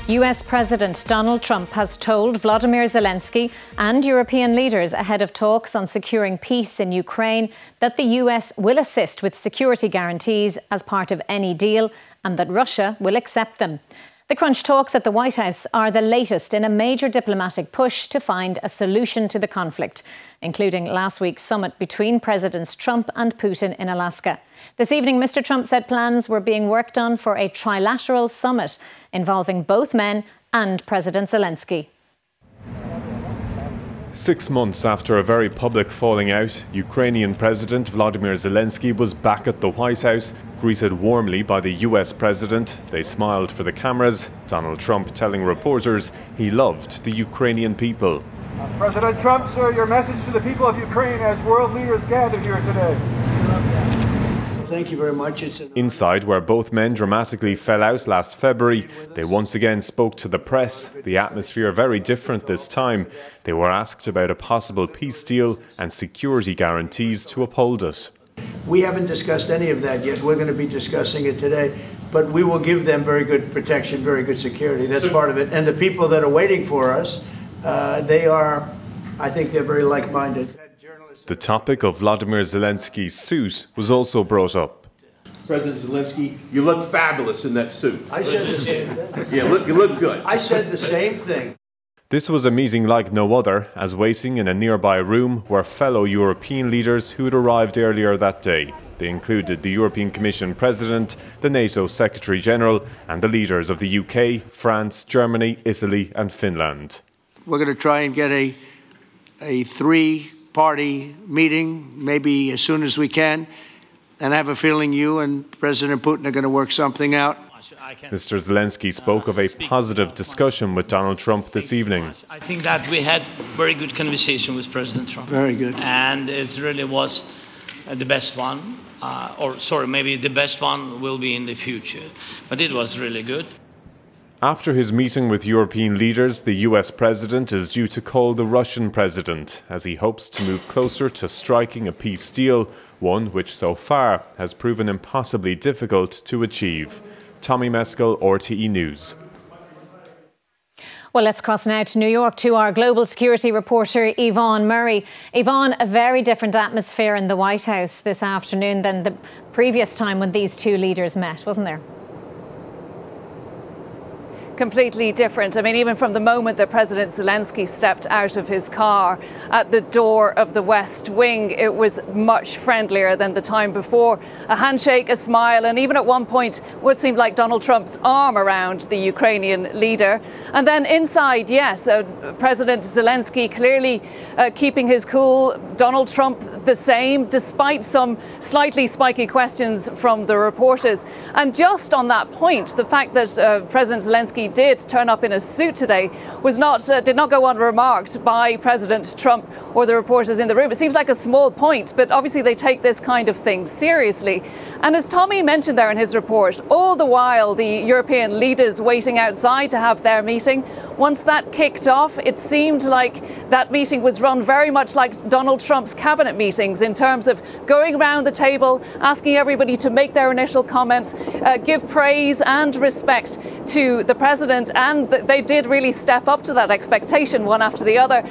US President Donald Trump has told Volodymyr Zelensky and European leaders ahead of talks on securing peace in Ukraine that the US will assist with security guarantees as part of any deal and that Russia will accept them. The crunch talks at the White House are the latest in a major diplomatic push to find a solution to the conflict, including last week's summit between Presidents Trump and Putin in Alaska. This evening, Mr. Trump said plans were being worked on for a trilateral summit involving both men and President Zelensky. 6 months after a very public falling out, Ukrainian President Volodymyr Zelensky was back at the White House, greeted warmly by the US President. They smiled for the cameras, Donald Trump telling reporters he loved the Ukrainian people. President Trump, sir, your message to the people of Ukraine as world leaders gathered here today. Thank you very much. Inside, where both men dramatically fell out last February, they once again spoke to the press. The atmosphere very different this time. They were asked about a possible peace deal and security guarantees to uphold it. We haven't discussed any of that yet. We're going to be discussing it today. But we will give them very good protection, very good security. That's part of it. And the people that are waiting for us, I think they're very like-minded. The topic of Volodymyr Zelensky's suit was also brought up. President Zelensky, you look fabulous in that suit. I said the same thing. Yeah, you look good. I said the same thing. This was a meeting like no other, as waiting in a nearby room were fellow European leaders who had arrived earlier that day. They included the European Commission President, the NATO Secretary-General and the leaders of the UK, France, Germany, Italy and Finland. We're going to try and get a three-party meeting, maybe as soon as we can, and I have a feeling you and President Putin are going to work something out. Mr. Zelensky spoke of a positive discussion with Donald Trump this evening. I think that we had very good conversation with President Trump. Very good. And it really was the best one, maybe the best one will be in the future. But it was really good. After his meeting with European leaders, the US president is due to call the Russian president as he hopes to move closer to striking a peace deal, one which so far has proven impossibly difficult to achieve. Tommy Meskel, RTE News. Well, let's cross now to New York to our global security reporter, Yvonne Murray. Yvonne, a very different atmosphere in the White House this afternoon than the previous time when these two leaders met, wasn't there? Completely different. I mean, even from the moment that President Zelensky stepped out of his car at the door of the West Wing, it was much friendlier than the time before. A handshake, a smile, and even at one point what seemed like Donald Trump's arm around the Ukrainian leader. And then inside, yes, President Zelensky clearly keeping his cool, Donald Trump the same, despite some slightly spiky questions from the reporters. And just on that point, the fact that President Zelensky did turn up in a suit today did not go unremarked by President Trump or the reporters in the room. It seems like a small point, but obviously they take this kind of thing seriously. And as Tommy mentioned there in his report, all the while the European leaders waiting outside to have their meeting, once that kicked off, it seemed like that meeting was run very much like Donald Trump's cabinet meetings in terms of going around the table, asking everybody to make their initial comments, give praise and respect to the president, and they did really step up to that expectation one after the other,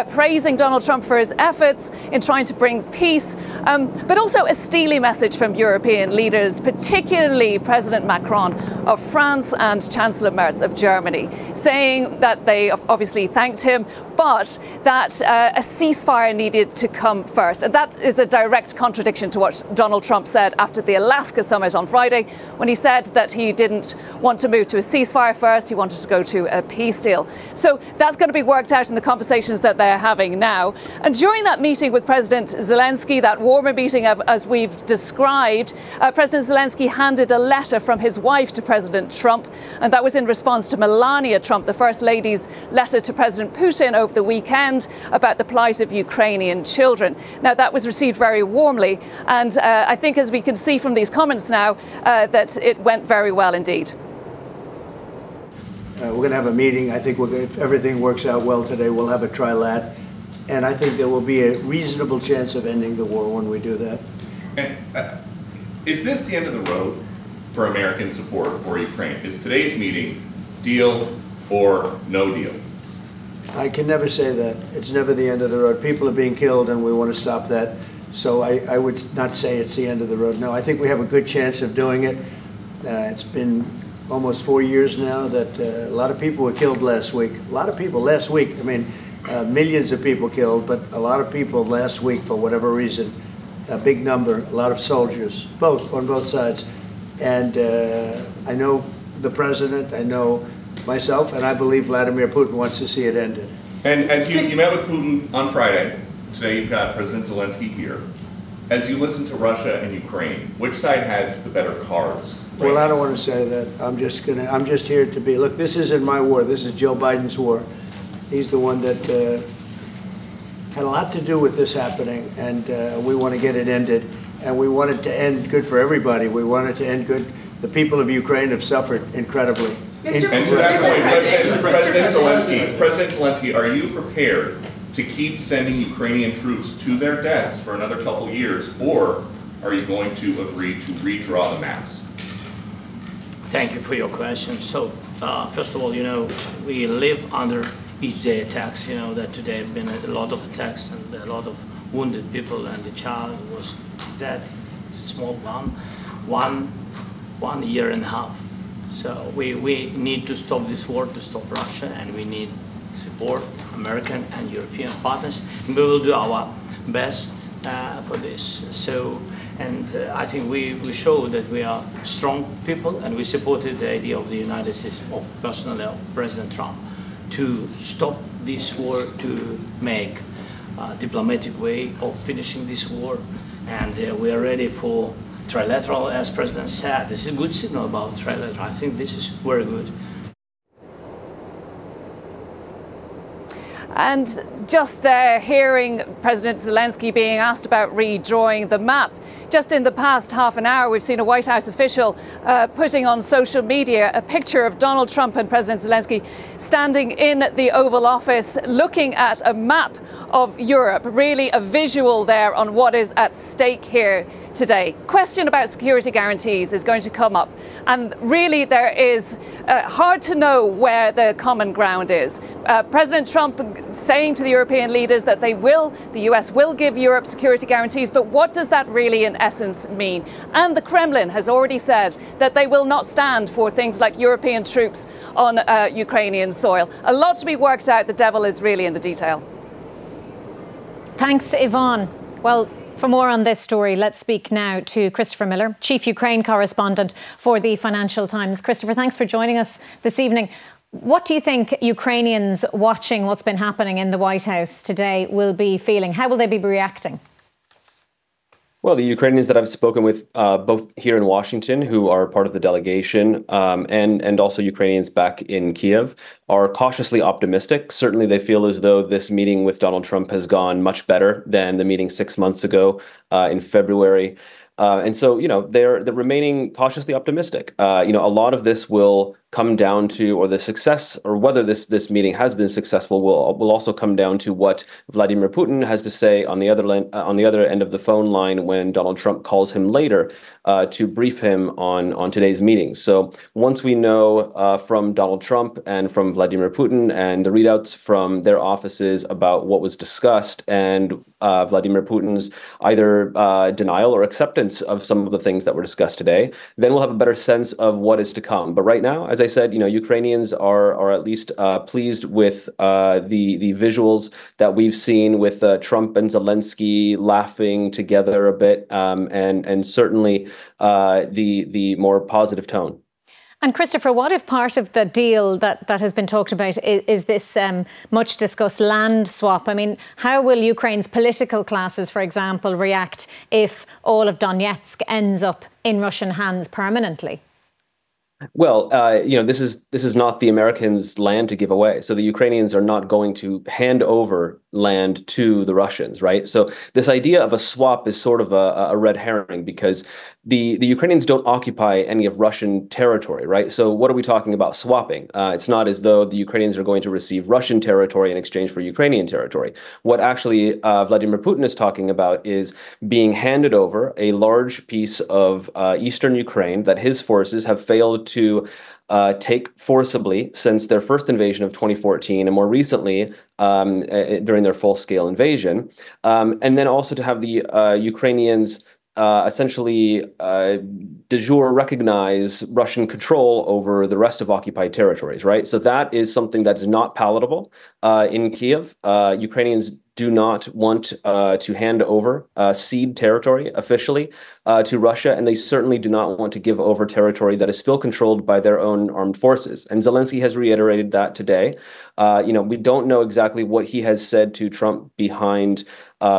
praising Donald Trump for his efforts in trying to bring peace, but also a steely message from European leaders, particularly President Macron of France and Chancellor Merz of Germany, saying that they obviously thanked him, but that a ceasefire needed to come first. And that is a direct contradiction to what Donald Trump said after the Alaska summit on Friday, when he said that he didn't want to move to a ceasefire first, he wanted to go to a peace deal. So that's going to be worked out in the conversations that they're having now. And during that meeting with President Zelensky, that warmer meeting as we've described, President Zelensky handed a letter from his wife to President Trump, and that was in response to Melania Trump, the First Lady's letter to President Putin over the weekend about the plight of Ukrainian children. Now, that was received very warmly, and I think, as we can see from these comments now, that it went very well indeed. We're going to have a meeting. I think if everything works out well today, we'll have a trilat, and I think there will be a reasonable chance of ending the war when we do that. And is this the end of the road for American support for Ukraine? Is today's meeting deal or no deal? I can never say that. It's never the end of the road. People are being killed, and we want to stop that. So I would not say it's the end of the road. No, I think we have a good chance of doing it. It's been almost 4 years now that a lot of people were killed last week. A lot of people last week. I mean, millions of people killed, but a lot of people last week for whatever reason. A big number, a lot of soldiers, on both sides. And I know the president, I know myself, and I believe Vladimir Putin wants to see it ended. And as you met with Putin on Friday, today you've got President Zelensky here. As you listen to Russia and Ukraine, which side has the better cards? Right? Well, I don't want to say that. I'm just here to be, look, this isn't my war. This is Joe Biden's war. He's the one that had a lot to do with this happening, and we want to get it ended. And we want it to end good for everybody. We want it to end good. The people of Ukraine have suffered incredibly. And to that point, President Zelensky, are you prepared to keep sending Ukrainian troops to their deaths for another couple years, or are you going to agree to redraw the maps? Thank you for your question. So, first of all, we live under each day attacks. That today have been a lot of attacks and a lot of wounded people, and the child was dead, small one year and a half. So we need to stop this war, to stop Russia, and we need support American and European partners, and we will do our best for this. So, and I think we show that we are strong people, and we supported the idea of the United States, personally of President Trump, to stop this war, to make a diplomatic way of finishing this war, and we are ready for trilateral, as President said. This is a good signal about trilateral. I think this is very good. And just there, hearing President Zelensky being asked about redrawing the map. Just in the past half an hour, we've seen a White House official putting on social media a picture of Donald Trump and President Zelensky standing in the Oval Office looking at a map of Europe, really a visual there on what is at stake here today. Question about security guarantees is going to come up, and really there is hard to know where the common ground is. President Trump saying to the European leaders that the US will give Europe security guarantees, but what does that really in essence mean? And the Kremlin has already said that they will not stand for things like European troops on Ukrainian soil. A lot to be worked out. The devil is really in the detail. Thanks, Yvonne. Well, for more on this story, let's speak now to Christopher Miller, Chief Ukraine Correspondent for the Financial Times. Christopher, thanks for joining us this evening. What do you think Ukrainians watching what's been happening in the White House today will be feeling? How will they be reacting? Well, the Ukrainians that I've spoken with, both here in Washington, who are part of the delegation, and also Ukrainians back in Kiev, are cautiously optimistic. Certainly, they feel as though this meeting with Donald Trump has gone much better than the meeting 6 months ago in February. And so, they're remaining cautiously optimistic. A lot of this will come down to, or the success, or whether this meeting has been successful, will also come down to what Vladimir Putin has to say on the other end of the phone line when Donald Trump calls him later to brief him on today's meeting. So once we know from Donald Trump and from Vladimir Putin and the readouts from their offices about what was discussed and Vladimir Putin's either denial or acceptance of some of the things that were discussed today, then we'll have a better sense of what is to come. But right now, as I said, Ukrainians are at least pleased with the visuals that we've seen with Trump and Zelensky laughing together a bit, and certainly the more positive tone. And Christopher, what if part of the deal that has been talked about is this much discussed land swap? I mean, how will Ukraine's political classes, for example, react if all of Donetsk ends up in Russian hands permanently? Well, this is not the Americans' land to give away. So the Ukrainians are not going to hand over land to the Russians, right? So this idea of a swap is sort of a red herring, because the Ukrainians don't occupy any of Russian territory, right? So what are we talking about swapping? It's not as though the Ukrainians are going to receive Russian territory in exchange for Ukrainian territory. What actually Vladimir Putin is talking about is being handed over a large piece of eastern Ukraine that his forces have failed to take forcibly since their first invasion of 2014 and more recently during their full-scale invasion, and then also to have the Ukrainians essentially de jure recognize Russian control over the rest of occupied territories, right? So that is something that's not palatable in Kiev. Ukrainians do not want to hand over cede territory officially to Russia, and they certainly do not want to give over territory that is still controlled by their own armed forces. And Zelensky has reiterated that today. We don't know exactly what he has said to Trump behind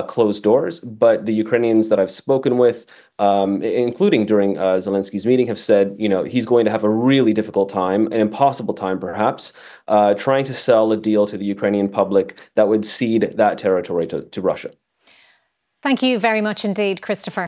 closed doors, but the Ukrainians that I've spoken with, including during Zelensky's meeting, have said, he's going to have a really difficult time, an impossible time perhaps, trying to sell a deal to the Ukrainian public that would cede that territory to Russia. Thank you very much indeed, Christopher.